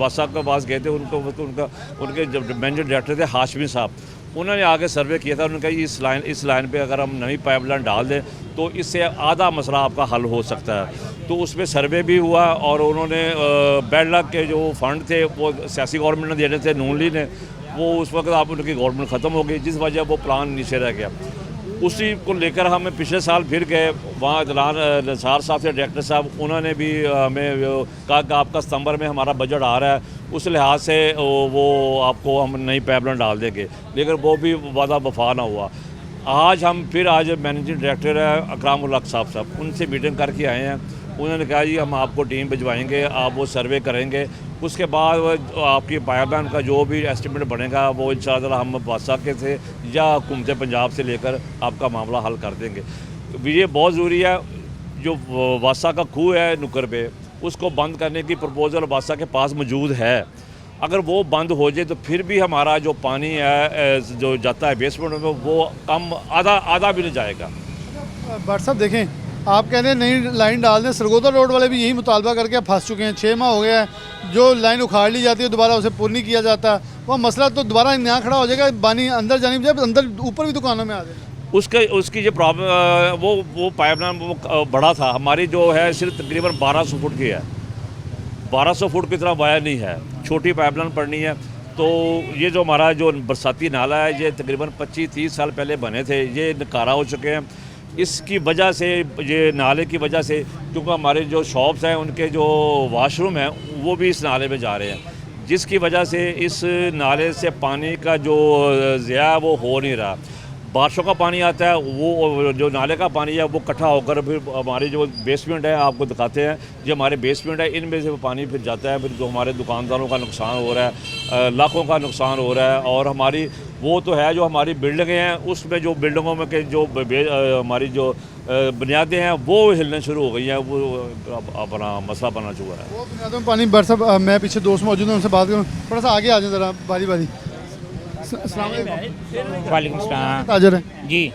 वासा के पास गए थे। उनके जो मैनेजर डायरेक्टर थे हाशमी साहब, उन्होंने आगे सर्वे किया था। उन्होंने कहा इस लाइन पे अगर हम नई पाइपलाइन डाल दें तो इससे आधा मसला आपका हल हो सकता है। तो उसमें सर्वे भी हुआ और उन्होंने बैड लक के जो फंड थे वो सियासी गवर्नमेंट ने देने थे, नून लीग ने, वो उस वक्त आप उनकी गवर्नमेंट ख़त्म हो गई, जिस वजह वो प्लान नीचे रह गया। उसी को लेकर हम पिछले साल फिर गए वहाँ निसार साहब से डायरेक्टर साहब, उन्होंने भी हमें कहा कि आपका सितंबर में हमारा बजट आ रहा है, उस लिहाज से वो आपको हम नई पाइपलाइन डाल देंगे, लेकिन वो भी वादा वफा ना हुआ। आज मैनेजिंग डायरेक्टर है अकराम उल हक साहब, उनसे मीटिंग करके आए हैं। उन्होंने कहा जी हम आपको टीम भिजवाएंगे, आप वो सर्वे करेंगे, उसके बाद आपकी पाइपलाइन का जो भी एस्टिमेट बनेगा वो इंशाअल्लाह हम वासा के से या हुकूमत पंजाब से लेकर आपका मामला हल कर देंगे। ये बहुत ज़रूरी है। जो वासा का खूह है नुक्कर पे, उसको बंद करने की प्रपोज़ल वासा के पास मौजूद है। अगर वो बंद हो जाए तो फिर भी हमारा जो पानी है जो जाता है बेसमेंट में वो कम आधा भी नहीं जाएगा। भट्ट साहब देखें, आप कह रहे हैं नई लाइन डाल दें, सरगोदा रोड वाले भी यही मुतालबा करके फंस चुके हैं। 6 माह हो गया है, जो लाइन उखाड़ ली जाती है दोबारा उसे पुर नहीं किया जाता। वो मसला तो दोबारा यहाँ खड़ा हो जाएगा, पानी अंदर जाने की बजाय अंदर ऊपर भी दुकानों में आ जाए। उसकी जो प्रॉब्लम वो पाइपलाइन वो बड़ा था, हमारी जो है सिर्फ तकरीबन 1200 फुट की है। 1200 फुट की तरह वायर नहीं है, छोटी पाइपलाइन पड़नी है। तो ये जो हमारा जो बरसाती नाला है, ये तकरीबन 25-30 साल पहले बने थे, ये नकारा हो चुके हैं। इसकी वजह से, ये नाले की वजह से, क्योंकि हमारे जो शॉप्स हैं उनके जो वॉशरूम हैं वो भी इस नाले में जा रहे हैं, जिसकी वजह से इस नाले से पानी का जो ज़िया वो हो नहीं रहा। बारिशों का पानी आता है, वो जो नाले का पानी है वो इकट्ठा होकर फिर हमारे जो बेसमेंट है, आपको दिखाते हैं, जो हमारे बेसमेंट है इनमें से पानी फिर जाता है, फिर जो हमारे दुकानदारों का नुकसान हो रहा है, लाखों का नुकसान हो रहा है। और हमारी वो तो है जो हमारी बिल्डिंगें हैं, उसमें जो बिल्डिंगों में के जो हमारी जो बुनियादें हैं वो हिलने शुरू हो गई हैं, वो अपना मसला बनना चुका है। वो बुनियादों में पानी। भट्ट साहब मैं पीछे दोस्त मौजूद हैं, उनसे बात करूँ, थोड़ा सा आगे आ जाए ज़रा, बारी वालेकुम सलाम ताजर है जी।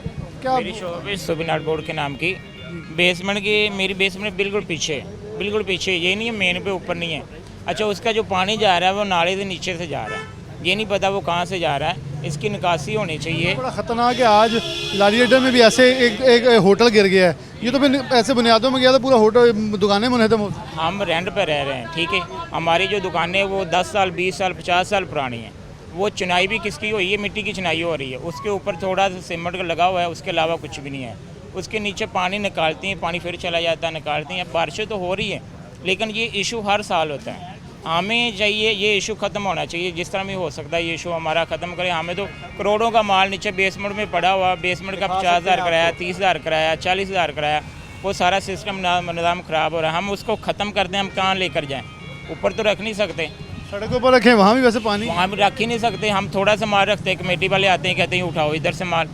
क्या मेरी शॉप है सुबिनाट बोर्ड के नाम की। बेसमेंट की मेरी बेसमेंट बिल्कुल पीछे, ये नहीं है मेन पे, ऊपर नहीं है। अच्छा, उसका जो पानी जा रहा है वो नाले से नीचे से जा रहा है, ये नहीं पता वो कहाँ से जा रहा है। इसकी निकासी होनी चाहिए। बड़ा ख़तरनाक है। आज लारी अड्डे में भी ऐसे एक होटल गिर गया है, ये तो फिर ऐसे बुनियादों में गया था, पूरा होटल दुकानें मुनहदम हो। हम रेंट पर रह रहे हैं, ठीक है। हमारी जो दुकानें वो 10 साल 20 साल 50 साल पुरानी हैं। वो चुनाई भी किसकी हुई है, मिट्टी की चुनाई हो रही है, उसके ऊपर थोड़ा सा सीमेंट का लगा हुआ है, उसके अलावा कुछ भी नहीं है। उसके नीचे पानी निकालती हैं, पानी फिर चला जाता है, निकालती हैं। बारिशें तो हो रही है, लेकिन ये इशू हर साल होता है। हमें चाहिए ये इशू ख़त्म होना चाहिए, जिस तरह भी हो सकता है ये इशू हमारा ख़त्म करें। हमें तो करोड़ों का माल नीचे बेसमेंट में पड़ा हुआ, बेसमेंट का 50,000 कराया, 30,000 कराया, 40,000 कराया, वो सारा सिस्टम निज़ाम ख़राब हो रहा है। हम उसको ख़त्म कर दें, हम कहाँ लेकर जाएँ? ऊपर तो रख नहीं सकते, सड़कों पर रखें, वहाँ भी वैसे पानी, वहाँ भी रख ही नहीं सकते। हम थोड़ा सा माल रखते हैं, कमेटी वाले आते हैं, कहते हैं उठाओ इधर से माल,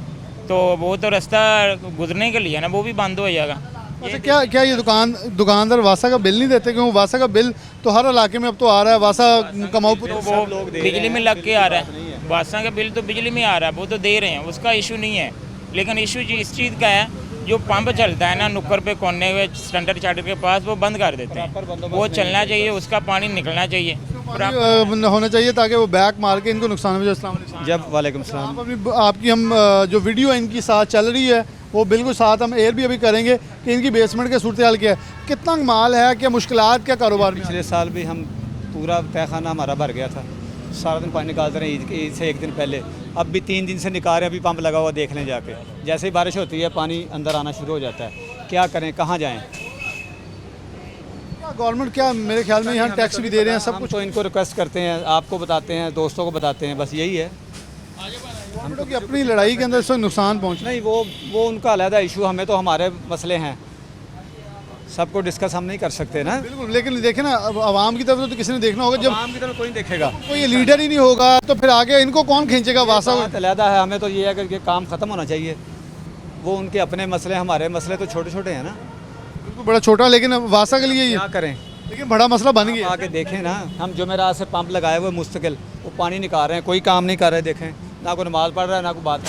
तो वो तो रास्ता गुजरने के लिए ना, वो भी बंद हो जाएगा। अच्छा, क्या ये दुकानदार वासा का बिल नहीं देते? क्योंकि वासा का बिल तो हर इलाके में अब तो आ रहा है, वासा कमाऊ तो वो बिजली में लग के आ रहा है, वासा का बिल तो बिजली में आ रहा है, वो तो दे रहे हैं, उसका इशू नहीं है। लेकिन इशू इस चीज़ का है, जो पंप चलता है ना नुक्कर पे कोने में स्टैंडर्ड चार्टर के पास, वो बंद कर देते हैं। वो चलना चाहिए, उसका पानी निकलना चाहिए, होना चाहिए, ताकि वो बैक मार के इनको नुकसान हो जाए। जब वालेकुम सलाम। आपकी हम जो वीडियो इनकी साथ चल रही है वो बिल्कुल साथ हम एयर भी अभी करेंगे कि इनकी बेसमेंट के सूरत हाल क्या है, कितना माल है, क्या मुश्किलात, क्या कारोबार। पिछले साल भी हम पूरा तहखाना हमारा भर गया था, सारा दिन पानी निकालते रहे, ईद से एक दिन पहले। अब भी 3 दिन से निकाल रहे हैं, अभी पंप लगा हुआ, देख लें जाके। जैसे ही बारिश होती है पानी अंदर आना शुरू हो जाता है, क्या करें, कहाँ जाएँ? गवर्नमेंट क्या, मेरे ख्याल में यहाँ टैक्स भी दे रहे हैं, सब कुछ। तो इनको रिक्वेस्ट करते हैं, आपको बताते हैं, दोस्तों को बताते हैं, बस यही है। गवर्नमेंट की अपनी लड़ाई के अंदर से नुकसान पहुँच नहीं, वो उनका अलग इशू, हमें तो हमारे मसले हैं, सबको डिस्कस हम नहीं कर सकते ना। बिल्कुल, लेकिन देखे ना, अब आवाम की तरफ तो किसी ने देखना होगा, जब आवाम की तरफ कोई नहीं देखेगा, कोई ये लीडर ही नहीं होगा तो फिर आगे इनको कौन खींचेगा? वासा अलहदा है, हमें तो ये है कि काम ख़त्म होना चाहिए। वो उनके अपने मसले, हमारे मसले तो छोटे छोटे हैं ना। बिल्कुल बड़ा छोटा, लेकिन वासा के लिए क्या करें, लेकिन बड़ा मसला बन गया। आके देखें ना, हम जुमेरात से पंप लगाए हुए मुस्तकिल, वो पानी निकाल रहे हैं, कोई काम नहीं कर रहे, देखें ना, कोई नमाज पढ़ रहा है ना कोई बात।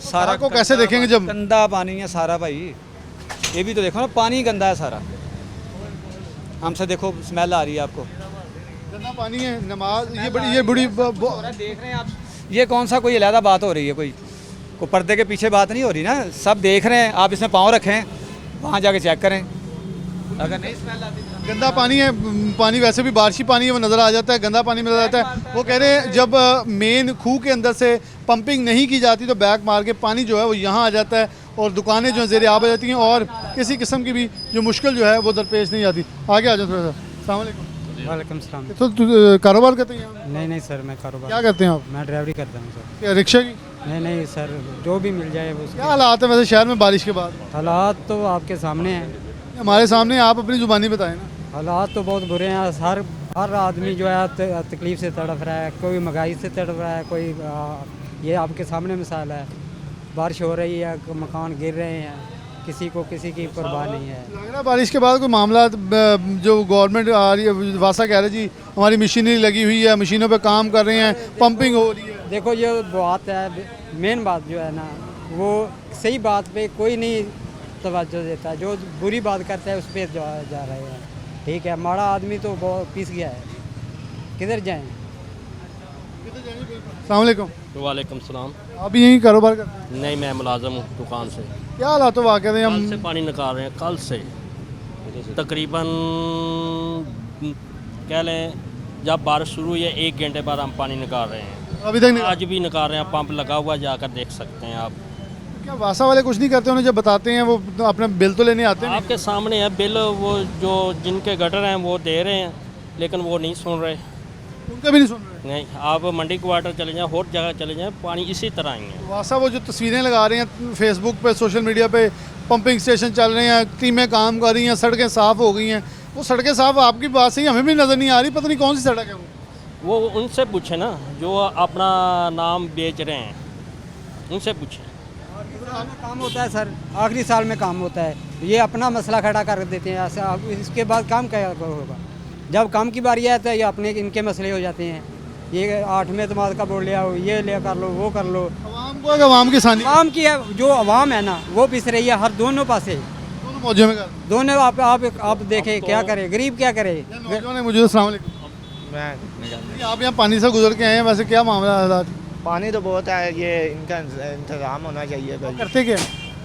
सारा को कैसे देखेंगे जब गंदा पानी है सारा भाई, ये भी तो देखो ना, पानी गंदा है सारा, हमसे देखो स्मेल आ रही है आपको, गंदा पानी है। नमाज ये बड़ी देख रहे हैं आप, ये कौन सा कोई अलहदा बात हो रही है, कोई पर्दे के पीछे बात नहीं हो रही ना, सब देख रहे हैं, आप इसमें पाँव रखें, वहाँ जाके चेक करें, अगर नहीं स्मेल आती। गंदा पानी है, पानी वैसे भी बारिशी पानी है वो नज़र आ जाता है, गंदा पानी नज़र आता है। वो कह रहे हैं जब मेन खूह के अंदर से पंपिंग नहीं की जाती तो बैक मार के पानी जो है वो यहाँ आ जाता है और दुकानें जो है ज़ेर आब आ जाती हैं और किसी किस्म की भी जो मुश्किल जो है वो दरपेश नहीं आती। आगे आ जाओ थोड़ा सा। अस्सलाम वालेकुम। वालेकुम सलाम। तो कारोबार करते हैं? नहीं सर, मैं कारोबार क्या करते हैं आप? मैं ड्राइवरी करता हूँ सर। क्या रिक्शा की? नहीं सर, जो भी मिल जाए वो। क्या हालात है वैसे शहर में बारिश के बाद? हालात तो आपके सामने हैं, हमारे सामने, आप अपनी ज़ुबानी बताएं ना। हालात तो बहुत बुरे हैं, हर आदमी जो है तकलीफ़ से तड़प रहा है, कोई महंगाई से तड़प रहा है, कोई ये आपके सामने मिसाल है, बारिश हो रही है, मकान गिर रहे हैं, किसी को किसी की परवाह नहीं है। लग रहा है बारिश के बाद कोई मामला जो गवर्नमेंट आ रही है, वासा कह रहे जी हमारी मशीनरी लगी हुई है, मशीनों पे काम कर रहे हैं, पंपिंग हो रही है। देखो ये बात है, मेन बात जो है ना, वो सही बात पे कोई नहीं तवज्जो देता है, जो बुरी बात करता है उस पर जा रहे हैं। ठीक है, माड़ा आदमी तो बहुत पीस गया है, किधर जाएं? अस्सलाम वालेकुम। वालेकुम सलाम। आप यहीं कारोबार करते हैं? नहीं, मैं मुलाजम हूँ दुकान से। क्या हालात वाक़ हैं? कल से पानी निकाल रहे हैं, कल से तकरीबन कह लें जब बारिश शुरू हुई है 1 घंटे बाद हम पानी निकाल रहे हैं, अभी तक आज भी निकाल रहे हैं, पंप लगा हुआ जाकर देख सकते हैं आप। क्या वासा वाले कुछ नहीं करते? उन्हें जब बताते हैं वो अपने बिल तो लेने आते हैं? आपके सामने है बिल, वो जो जिनके गटर हैं वो दे रहे हैं, लेकिन वो नहीं सुन रहे, उनका भी नहीं सुन रहे। नहीं, आप मंडी क्वार्टर चले जाएं, हर जगह चले जाएं, पानी इसी तरह ही है। वासा वो जो तस्वीरें लगा रहे हैं फेसबुक पे, सोशल मीडिया पे, पंपिंग स्टेशन चल रहे हैं, टीमें काम कर रही हैं, सड़कें साफ़ हो गई हैं, वो सड़कें साफ़ आपकी बात सही हमें भी नज़र नहीं आ रही, पता नहीं कौन सी सड़क है वो उनसे पूछे ना जो अपना नाम बेच रहे हैं, उनसे पूछे। काम होता है सर, आखिरी साल में काम होता है, ये अपना मसला खड़ा कर देते हैं, ऐसा इसके बाद काम क्या होगा? जब काम की बारी आती है ये अपने इनके मसले हो जाते हैं, ये 8वें तमाद का बोर्ड ले आओ, ये ले कर लो, वो कर लो। अवाम को अवाम की सानी, अवाम की है, जो अवाम है ना वो पिस रही है हर दोनों पासे, दोनों मौजे में दोनों। आप देखें क्या करे, गरीब क्या करे। मुझे अस्सलाम वालेकुम। आप यहाँ पानी से गुजर के आए हैं, वैसे क्या मामला हालात? पानी तो बहुत है, ये इनका इंतज़ाम होना चाहिए। करते क्या?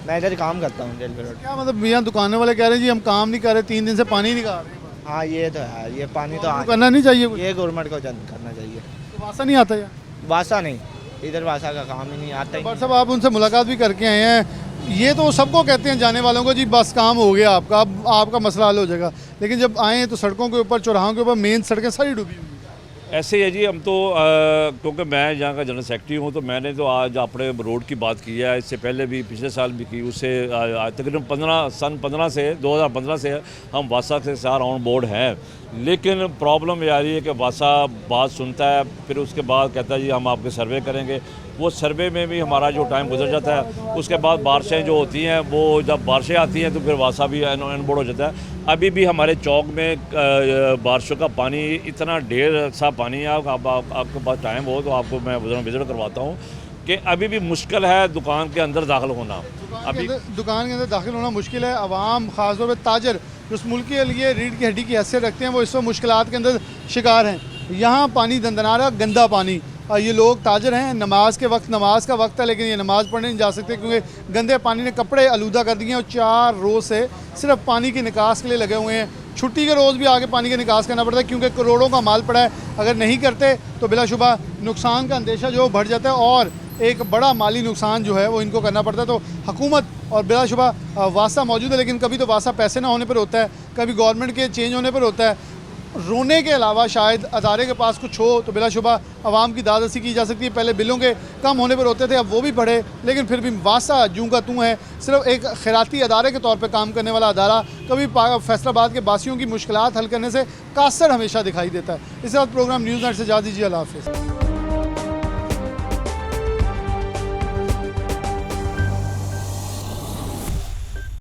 मैं इधर काम करता हूँ रेलवे रोड। क्या मतलब यहाँ दुकान वाले कह रहे हैं जी हम काम नहीं कर रहे, 3 दिन से पानी नहीं निकाल रहे। हाँ ये तो है, ये पानी तो करना नहीं चाहिए, ये गवर्नमेंट को करना चाहिए। तो वासा नहीं आता यार? वासा नहीं, इधर वासा का काम ही नहीं आता। बट साहब आप उनसे मुलाकात भी करके आए हैं, ये तो सबको कहते हैं जाने वालों को जी बस काम हो गया आपका, अब आपका मसला हल हो जाएगा, लेकिन जब आए तो सड़कों के ऊपर, चौराहों के ऊपर मेन सड़कें सारी डूबी हुई। ऐसे ही है जी, हम तो क्योंकि मैं यहाँ का जनरल सेक्रेटरी हूँ तो मैंने तो आज अपने रोड की बात की है, इससे पहले भी पिछले साल भी की, उससे तकरीबन सन 2015 से हम वासा के साथ ऑन बोर्ड हैं, लेकिन प्रॉब्लम ये आ रही है कि वासा बात सुनता है, फिर उसके बाद कहता है जी हम आपके सर्वे करेंगे, वो सर्वे में भी हमारा जो टाइम गुजर जाता है, उसके बाद बारिशें जो होती हैं वो जब बारिशें आती हैं तो फिर वासा भी अनबोर्ड हो जाता है। अभी भी हमारे चौक में बारिशों का पानी इतना ढेर सा पानी है, आपके पास टाइम हो तो आपको मैं विजिट करवाता हूँ कि अभी भी मुश्किल है दुकान के अंदर दाखिल होना। अभी दुकान के अंदर दाखिल होना मुश्किल है। आवाम ख़ासतौर पर ताजर जो इस मुल्क के लिए रीढ़ की हड्डी की हैसियत रखते हैं वो इस वक्त मुश्किलात के अंदर शिकार हैं। यहाँ पानी दंदना रहा, गंदा पानी, और ये लोग ताजर हैं, नमाज के वक्त, नमाज का वक्त है लेकिन ये नमाज़ पढ़ने नहीं जा सकते क्योंकि गंदे पानी ने कपड़े आलूदा कर दिए हैं और 4 रोज़ से सिर्फ पानी की निकास के लिए लगे हुए हैं। छुट्टी के रोज़ भी आगे पानी का निकास करना पड़ता है क्योंकि करोड़ों का माल पड़ा है, अगर नहीं करते तो बिलाशुबा नुकसान का अंदेशा जो बढ़ जाता है और एक बड़ा माली नुकसान जो है वो इनको करना पड़ता है। तो हुकूमत और बिलाशुबा वासा मौजूद है, लेकिन कभी तो वासा पैसे ना होने पर होता है, कभी गवर्नमेंट के चेंज होने पर होता है। रोने के अलावा शायद अदारे के पास कुछ हो तो बिलाशुबा आवाम की दादरसी की जा सकती है। पहले बिलों के कम होने पर होते थे, अब वो भी बढ़े, लेकिन फिर भी वासा जूँ का तू है, सिर्फ एक खैराती अदारे के तौर पर काम करने वाला अदारा कभी फैसलाबाद के बासियों की मुश्किलात हल करने से कासर हमेशा दिखाई देता है। इसके बाद प्रोग्राम न्यूज़ नेट से जा दीजिए। अल्लाह हाफ़िज़।